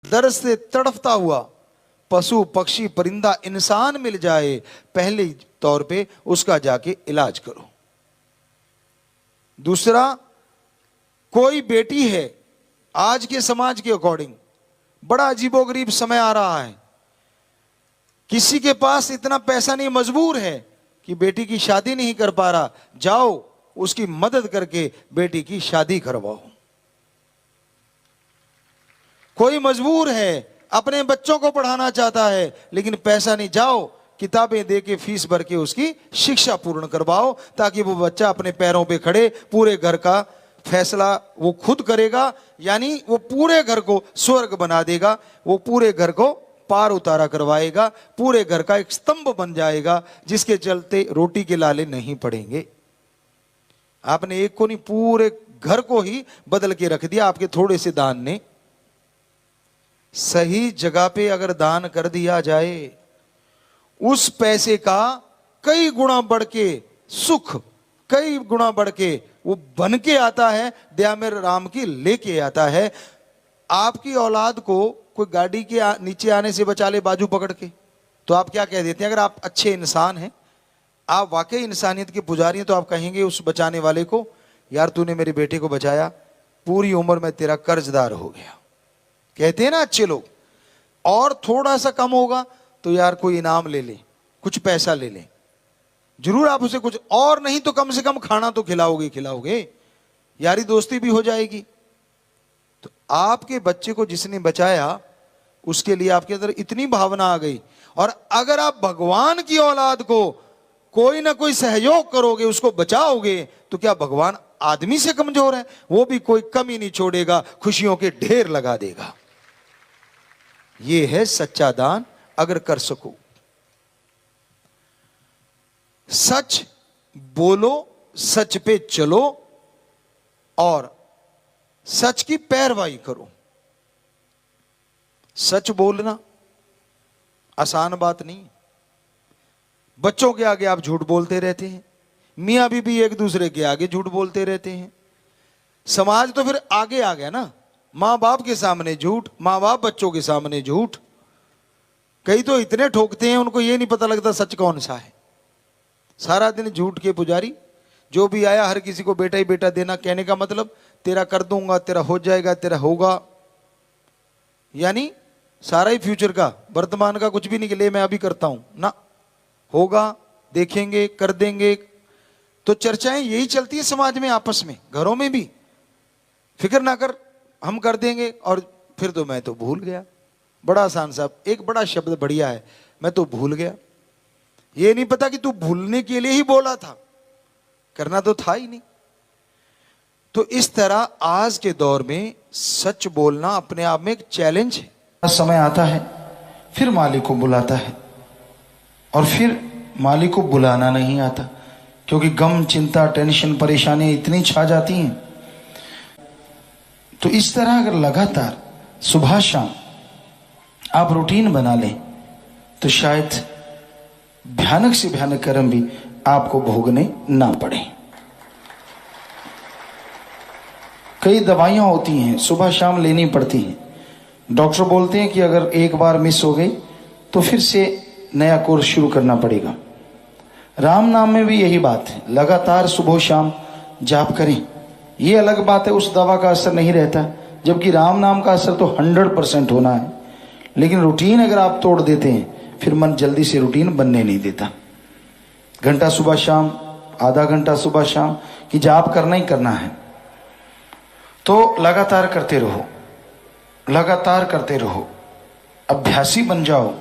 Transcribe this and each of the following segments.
दर्द से तड़फता हुआ पशु पक्षी परिंदा इंसान मिल जाए, पहले तौर पे उसका जाके इलाज करो। दूसरा, कोई बेटी है, आज के समाज के अकॉर्डिंग बड़ा अजीबोगरीब समय आ रहा है, किसी के पास इतना पैसा नहीं, मजबूर है कि बेटी की शादी नहीं कर पा रहा, जाओ उसकी मदद करके बेटी की शादी करवाओ। कोई मजबूर है, अपने बच्चों को पढ़ाना चाहता है लेकिन पैसा नहीं, जाओ किताबें दे के फीस भर के उसकी शिक्षा पूर्ण करवाओ, ताकि वो बच्चा अपने पैरों पे खड़े पूरे घर का फैसला वो खुद करेगा, यानी वो पूरे घर को स्वर्ग बना देगा, वो पूरे घर को पार उतारा करवाएगा, पूरे घर का एक स्तंभ बन जाएगा, जिसके चलते रोटी के लाले नहीं पड़ेंगे। आपने एक को नहीं, पूरे घर को ही बदल के रख दिया आपके थोड़े से दान ने। सही जगह पे अगर दान कर दिया जाए, उस पैसे का कई गुना बढ़ के सुख, कई गुना बढ़ के वो बन के आता है, दया में राम की लेके आता है। आपकी औलाद को कोई गाड़ी के नीचे आने से बचा ले बाजू पकड़ के, तो आप क्या कह देते हैं? अगर आप अच्छे इंसान हैं, आप वाकई इंसानियत के पुजारी हैं, तो आप कहेंगे उस बचाने वाले को, यार तूने मेरे बेटे को बचाया, पूरी उम्र में तेरा कर्जदार हो गया। कहते हैं ना अच्छे लोग। और थोड़ा सा कम होगा तो यार कोई इनाम ले ले, कुछ पैसा ले ले, जरूर आप उसे कुछ, और नहीं तो कम से कम खाना तो खिलाओगे, यारी दोस्ती भी हो जाएगी। तो आपके बच्चे को जिसने बचाया, उसके लिए आपके अंदर इतनी भावना आ गई। और अगर आप भगवान की औलाद को कोई ना कोई सहयोग करोगे, उसको बचाओगे, तो क्या भगवान आदमी से कमजोर है? वो भी कोई कमी नहीं छोड़ेगा, खुशियों के ढेर लगा देगा। ये है सच्चा दान, अगर कर सको। सच बोलो, सच पे चलो और सच की पैरवाई करो। सच बोलना आसान बात नहीं। बच्चों के आगे आप झूठ बोलते रहते हैं, मियां बीबी एक दूसरे के आगे झूठ बोलते रहते हैं, समाज तो फिर आगे आ गया ना। मां बाप के सामने झूठ, मां बाप बच्चों के सामने झूठ। कई तो इतने ठोकते हैं उनको ये नहीं पता लगता सच कौन सा है। सारा दिन झूठ के पुजारी, जो भी आया हर किसी को बेटा ही बेटा देना, कहने का मतलब तेरा कर दूंगा, तेरा हो जाएगा, तेरा होगा, यानी सारा ही फ्यूचर का, वर्तमान का कुछ भी नहीं कि ले मैं अभी करता हूं ना, होगा, देखेंगे, कर देंगे। तो चर्चाएं यही चलती है समाज में, आपस में, घरों में भी। फिक्र ना कर, हम कर देंगे, और फिर तो मैं तो भूल गया। बड़ा आसान साहब, एक बड़ा शब्द बढ़िया है, मैं तो भूल गया। ये नहीं पता कि तू भूलने के लिए ही बोला था, करना तो था ही नहीं। तो इस तरह आज के दौर में सच बोलना अपने आप में एक चैलेंज है। समय आता है, फिर मालिक को बुलाता है, और फिर मालिक को बुलाना नहीं आता, क्योंकि गम, चिंता, टेंशन, परेशानियां इतनी छा जाती हैं। तो इस तरह अगर लगातार सुबह शाम आप रूटीन बना लें, तो शायद भयानक से भयानक कर्म भी आपको भोगने ना पड़े। कई दवाइयां होती हैं, सुबह शाम लेनी पड़ती हैं। डॉक्टर बोलते हैं कि अगर एक बार मिस हो गई तो फिर से नया कोर्स शुरू करना पड़ेगा। राम नाम में भी यही बात है, लगातार सुबह शाम जाप करें। ये अलग बात है, उस दवा का असर नहीं रहता, जबकि राम नाम का असर तो 100% होना है। लेकिन रूटीन अगर आप तोड़ देते हैं, फिर मन जल्दी से रूटीन बनने नहीं देता। घंटा सुबह शाम, आधा घंटा सुबह शाम की जाप करना ही करना है। तो लगातार करते रहो, लगातार करते रहो, अभ्यासी बन जाओ।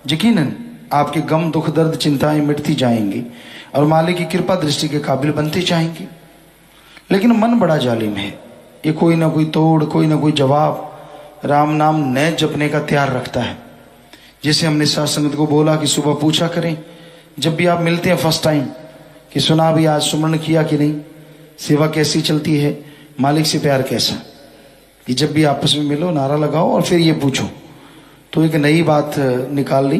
यकीनन आपके गम, दुख, दर्द, चिंताएं मिटती जाएंगी और मालिक की कृपा दृष्टि के काबिल बनते जाएंगे। लेकिन मन बड़ा जालिम है, ये कोई ना कोई तोड़, कोई ना कोई जवाब राम नाम न जपने का तैयार रखता है। जैसे हमने साथ संगत को बोला कि सुबह पूछा करें, जब भी आप मिलते हैं फर्स्ट टाइम, कि सुना भी आज सुमरण किया कि नहीं, सेवा कैसी चलती है, मालिक से प्यार कैसा। कि जब भी आपस में मिलो नारा लगाओ और फिर ये पूछो। तो एक नई बात निकाल ली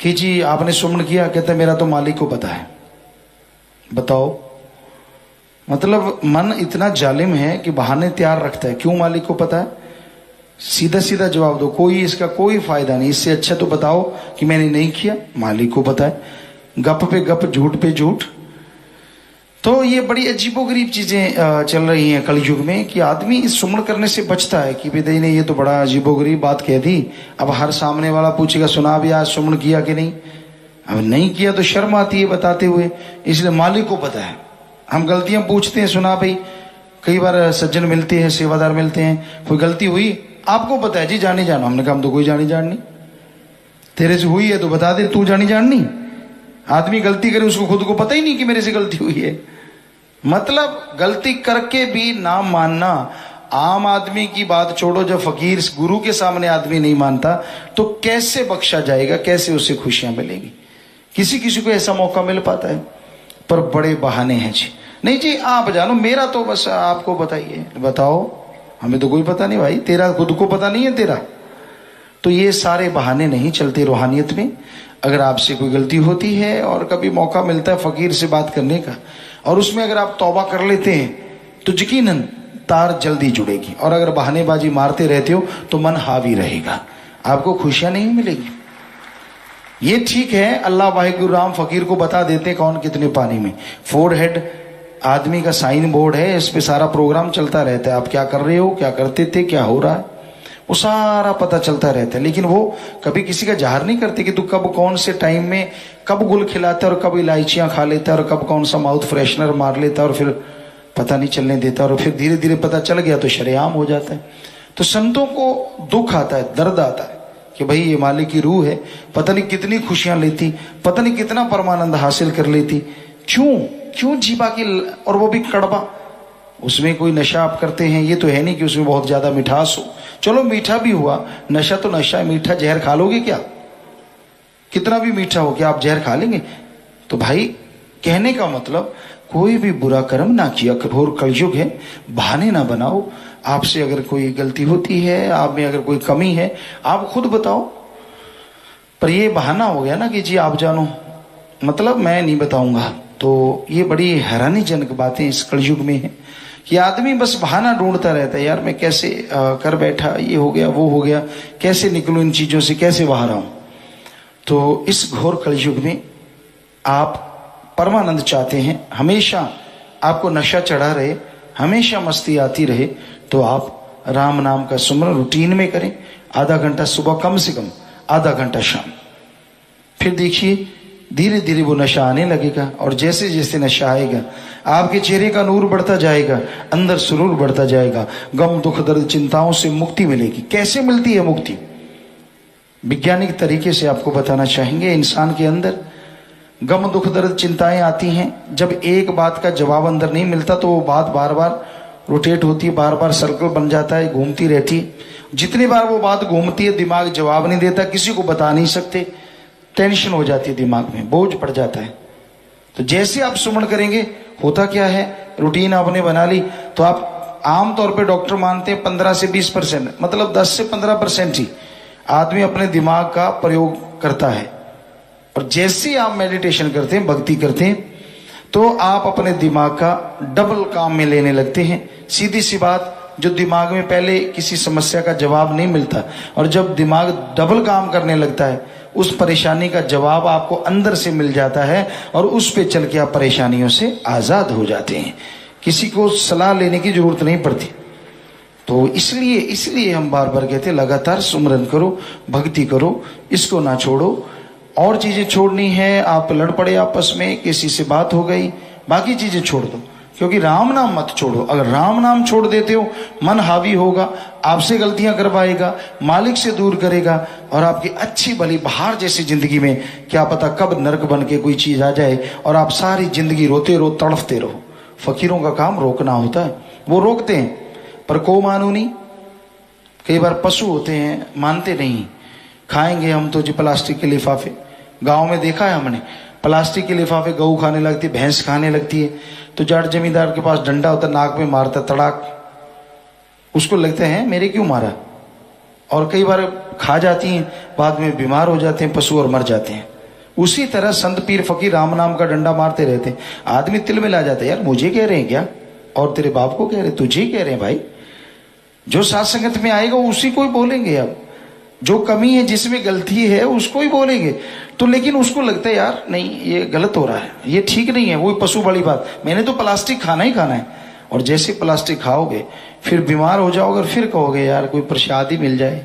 कि जी आपने सुमरण किया, कहते मेरा तो मालिक को पता है। बताओ, मतलब मन इतना जालिम है कि बहाने तैयार रखता है। क्यों मालिक को पता है? सीधा सीधा जवाब दो, कोई इसका कोई फायदा नहीं। इससे अच्छा तो बताओ कि मैंने नहीं किया, मालिक को पता है। गप पे गप, झूठ पे झूठ। तो ये बड़ी अजीबोगरीब चीजें चल रही हैं कलयुग में कि आदमी सुमन करने से बचता है कि बेदई ने ये तो बड़ा अजीबोगरीब बात कह दी। अब हर सामने वाला पूछेगा सुना भी आज सुमन किया कि नहीं। अब नहीं किया तो शर्म आती है बताते हुए, इसलिए मालिक को पता है। हम गलतियां पूछते हैं, सुना भाई, कई बार सज्जन मिलते हैं, सेवादार मिलते हैं, कोई गलती हुई आपको पता है जी, जानी जानो। हमने कहा हम तो कोई जानी जान नहीं, तेरे से हुई है तो बता दे, तू जानी जान नहीं। आदमी गलती करे उसको खुद को पता ही नहीं कि मेरे से गलती हुई है। मतलब गलती करके भी ना मानना। आम आदमी की बात छोड़ो, जब फकीर गुरु के सामने आदमी नहीं मानता तो कैसे बख्शा जाएगा, कैसे उसे खुशियां मिलेंगी। किसी किसी को ऐसा मौका मिल पाता है, पर बड़े बहाने हैं जी। नहीं जी आप जानो, मेरा तो बस आपको बताइए। बताओ, हमें तो कोई पता नहीं भाई, तेरा खुद को पता नहीं है तेरा। तो ये सारे बहाने नहीं चलते रूहानियत में। अगर आपसे कोई गलती होती है और कभी मौका मिलता है फकीर से बात करने का, और उसमें अगर आप तौबा कर लेते हैं तो यकीनन तार जल्दी जुड़ेगी। और अगर बहानेबाजी मारते रहते हो तो मन हावी रहेगा, आपको खुशियां नहीं मिलेगी। ये ठीक है, अल्लाह वाहिगुरु राम फकीर को बता देते कौन कितने पानी में। फोरहेड आदमी का साइन बोर्ड है, इस पे सारा प्रोग्राम चलता रहता है। आप क्या कर रहे हो, क्या करते थे, क्या हो रहा है, वो सारा पता चलता रहता है। लेकिन वो कभी किसी का जाहिर नहीं करते कि तू कब कौन से टाइम में कब गुल खिलाता है और कब इलायचियां खा लेता है और कब कौन सा माउथ फ्रेशनर मार लेता है और फिर पता नहीं चलने देता, और फिर धीरे धीरे पता चल गया तो शरेआम हो जाता है। तो संतों को दुख आता है, दर्द आता है कि भाई ये मालिक की रूह है, पता नहीं कितनी खुशियां लेती, पता नहीं कितना परमानंद हासिल कर लेती। क्यों जीवा की, और वो भी कड़वा। उसमें कोई नशा आप करते हैं, ये तो है नहीं कि उसमें बहुत ज्यादा मिठास हो। चलो मीठा भी हुआ, नशा तो नशा है। मीठा जहर खा लोगे क्या? कितना भी मीठा हो क्या आप जहर खा लेंगे? तो भाई कहने का मतलब कोई भी बुरा कर्म ना किया। घोर कलयुग है, बहाने ना बनाओ। आपसे अगर कोई गलती होती है, आप में अगर कोई कमी है, आप खुद बताओ। पर ये बहाना हो गया ना कि जी आप जानो, मतलब मैं नहीं बताऊंगा। तो ये बड़ी हैरानीजनक बातें इस कलयुग में है कि आदमी बस बहाना ढूंढता रहता है। यार मैं कैसे कर बैठा, ये हो गया वो हो गया, कैसे निकलूं इन चीजों से, कैसे बाहर आऊं। तो इस घोर कलयुग में आप परमानंद चाहते हैं, हमेशा आपको नशा चढ़ा रहे, हमेशा मस्ती आती रहे, तो आप राम नाम का सुमरन रूटीन में करें। आधा घंटा सुबह, कम से कम आधा घंटा शाम। फिर देखिए धीरे धीरे वो नशा आने लगेगा, और जैसे जैसे नशा आएगा आपके चेहरे का नूर बढ़ता जाएगा, अंदर सुरूर बढ़ता जाएगा, गम दुख दर्द चिंताओं से मुक्ति मिलेगी। कैसे मिलती है मुक्ति? वैज्ञानिक तरीके से आपको बताना चाहेंगे। इंसान के अंदर गम दुख दर्द चिंताएं आती हैं, जब एक बात का जवाब अंदर नहीं मिलता तो वो बात बार बार रोटेट होती है, बार बार सर्कल बन जाता है, घूमती रहती है। जितनी बार वो बात घूमती है दिमाग जवाब नहीं देता, किसी को बता नहीं सकते, टेंशन हो जाती है दिमाग में, बोझ पड़ जाता है। तो जैसे आप सुमन करेंगे, होता क्या है, रूटीन आपने बना ली तो आप आमतौर पे डॉक्टर मानते हैं 15 से 20%, मतलब 10 से 15% ही आदमी अपने दिमाग का प्रयोग करता है। और जैसे आप मेडिटेशन करते हैं, भक्ति करते हैं, तो आप अपने दिमाग का डबल काम में लेने लगते हैं। सीधी सी बात, जो दिमाग में पहले किसी समस्या का जवाब नहीं मिलता, और जब दिमाग डबल काम करने लगता है, उस परेशानी का जवाब आपको अंदर से मिल जाता है, और उस पे चल के आप परेशानियों से आजाद हो जाते हैं। किसी को सलाह लेने की जरूरत नहीं पड़ती। तो इसलिए हम बार बार कहते हैं लगातार सुमरन करो, भक्ति करो, इसको ना छोड़ो। और चीजें छोड़नी है, आप लड़ पड़े आपस में, किसी से बात हो गई, बाकी चीजें छोड़ दो, क्योंकि राम नाम मत छोड़ो। अगर राम नाम छोड़ देते हो, मन हावी होगा, आपसे गलतियां करवाएगा, मालिक से दूर करेगा, और आपकी अच्छी भली बाहर जैसी जिंदगी में क्या पता कब नरक बन के कोई चीज आ जाए और आप सारी जिंदगी रोते रहो, तड़फते रहो। फकीरों का काम रोकना होता है, वो रोकते हैं, पर को मानू नहीं। कई बार पशु होते हैं, मानते नहीं, खाएंगे हम तो जी प्लास्टिक के लिफाफे। गांव में देखा है हमने, प्लास्टिक के लिफाफे गऊ खाने लगती है, भैंस खाने लगती है, तो जाट जमींदार के पास डंडा होता, नाक में मारता तड़ाक, उसको लगता है मेरे क्यों मारा। और कई बार खा जाती हैं, बाद में बीमार हो जाते हैं पशु और मर जाते हैं। उसी तरह संत पीर फकीर राम नाम का डंडा मारते रहते हैं, आदमी तिल में ला जाता है, यार मुझे कह रहे हैं क्या, और तेरे बाप को कह रहे, तुझे कह रहे हैं भाई। जो साथ संगत में आएगा उसी को ही बोलेंगे। अब जो कमी है, जिसमें गलती है, उसको ही बोलेंगे। तो लेकिन उसको लगता है यार नहीं ये गलत हो रहा है, ये ठीक नहीं है। वही पशु वाली बात, मैंने तो प्लास्टिक खाना ही खाना है। और जैसे प्लास्टिक खाओगे फिर बीमार हो जाओगे और फिर कहोगे यार कोई प्रसाद ही मिल जाए,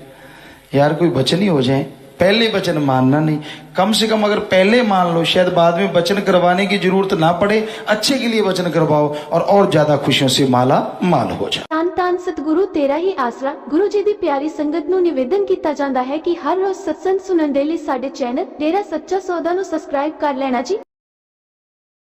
यार कोई वचन ही हो जाए। पहले वचन मानना नहीं, कम से कम अगर पहले मान लो, शायद बाद में वचन करवाने की जरूरत ना पड़े। अच्छे के लिए वचन करवाओ और ज्यादा खुशियों से माला माल हो जाए। ਧੰਨ ਧੰਨ ਸਤਿਗੁਰੂ ਤੇਰਾ ਹੀ ਆਸਰਾ। ਗੁਰੂ ਜੀ ਦੀ ਪਿਆਰੀ ਸੰਗਤ ਨੂੰ ਨਿਵੇਦਨ ਕੀਤਾ ਜਾਂਦਾ ਹੈ ਕਿ ਹਰ ਰੋਜ਼ ਸਤਸੰਗ ਸੁਣਨ ਦੇ ਲਈ ਸਾਡੇ ਚੈਨਲ ਡੇਰਾ ਸੱਚਾ ਸੌਦਾ ਨੂੰ ਸਬਸਕ੍ਰਾਈਬ ਕਰ ਲੈਣਾ ਜੀ।